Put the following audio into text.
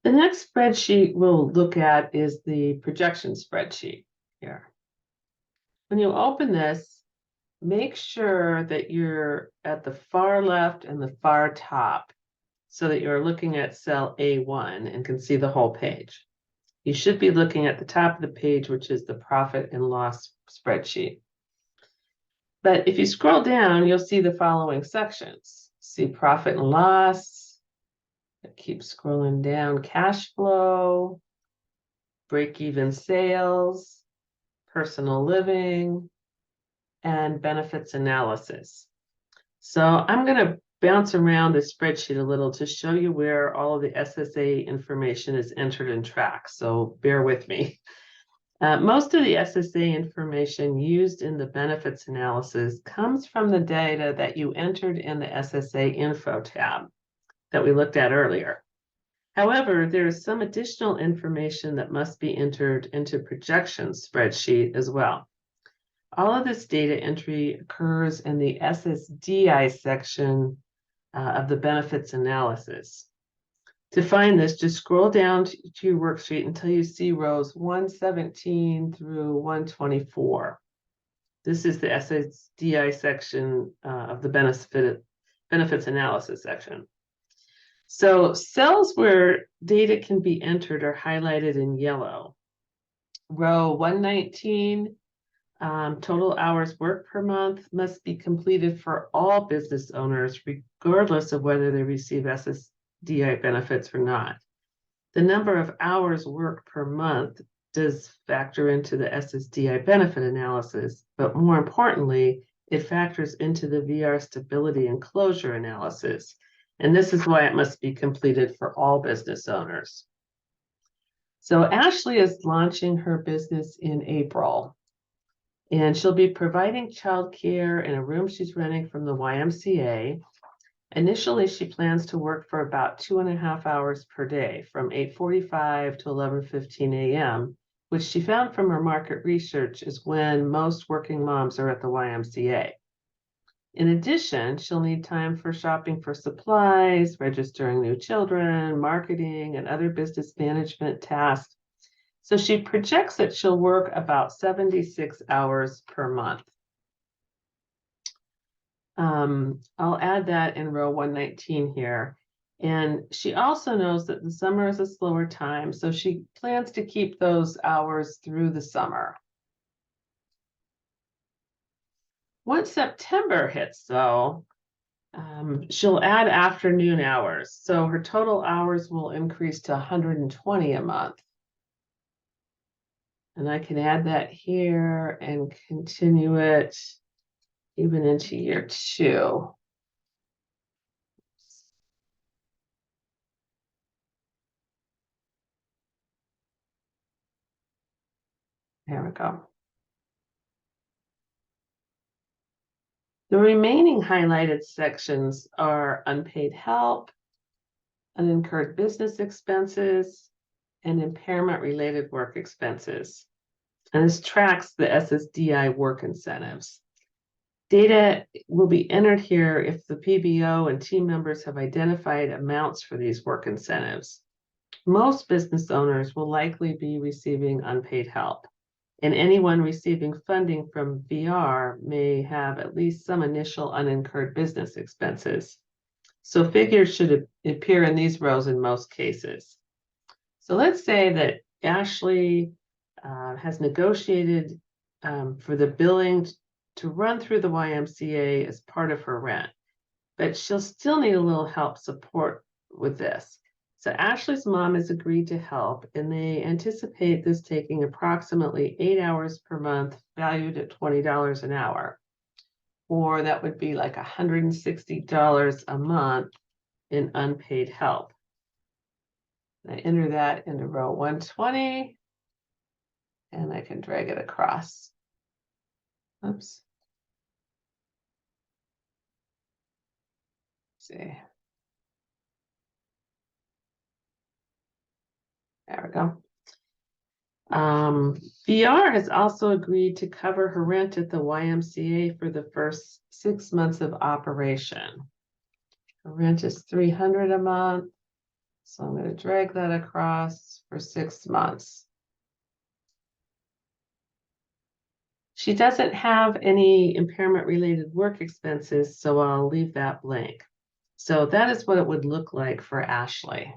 The next spreadsheet we'll look at is the projection spreadsheet here. When you open this, make sure that you're at the far left and the far top so that you're looking at cell A1 and can see the whole page. You should be looking at the top of the page, which is the profit and loss spreadsheet. But if you scroll down, you'll see the following sections. See profit and loss. Keep scrolling down. Cash flow, break-even sales, personal living, and benefits analysis. So I'm going to bounce around the spreadsheet a little to show you where all of the SSA information is entered and tracked. So bear with me. Most of the SSA information used in the benefits analysis comes from the data that you entered in the SSA info tab that we looked at earlier. However, there is some additional information that must be entered into projections spreadsheet as well. All of this data entry occurs in the SSDI section of the benefits analysis. To find this, just scroll down to your worksheet until you see rows 117 through 124. This is the SSDI section of the benefits analysis section. So cells where data can be entered are highlighted in yellow. Row 119, total hours worked per month must be completed for all business owners, regardless of whether they receive SSDI benefits or not. The number of hours worked per month does factor into the SSDI benefit analysis, but more importantly, it factors into the VR stability and closure analysis. And this is why it must be completed for all business owners. So Ashley is launching her business in April, and she'll be providing childcare in a room she's renting from the YMCA. Initially, she plans to work for about 2.5 hours per day from 8:45 to 11:15 a.m., which she found from her market research is when most working moms are at the YMCA. In addition, she'll need time for shopping for supplies, registering new children, marketing, and other business management tasks. So she projects that she'll work about 76 hours per month. I'll add that in row 119 here. And she also knows that the summer is a slower time, so she plans to keep those hours through the summer. Once September hits, though, she'll add afternoon hours. So her total hours will increase to 120 a month. And I can add that here and continue it even into year 2. There we go. The remaining highlighted sections are unpaid help, unincurred business expenses, and impairment-related work expenses. And this tracks the SSDI work incentives. Data will be entered here if the PBO and team members have identified amounts for these work incentives. Most business owners will likely be receiving unpaid help, and anyone receiving funding from VR may have at least some initial unincurred business expenses. So figures should appear in these rows in most cases. So let's say that Ashley has negotiated for the billing to run through the YMCA as part of her rent, but she'll still need a little help support with this. So Ashley's mom has agreed to help, and they anticipate this taking approximately 8 hours per month, valued at $20 an hour, or that would be like $160 a month in unpaid help. I enter that into row 120, and I can drag it across. Oops. Let's see. There we go. VR has also agreed to cover her rent at the YMCA for the first 6 months of operation. Her rent is $300 a month. So I'm going to drag that across for 6 months. She doesn't have any impairment-related work expenses, so I'll leave that blank. So that is what it would look like for Ashley.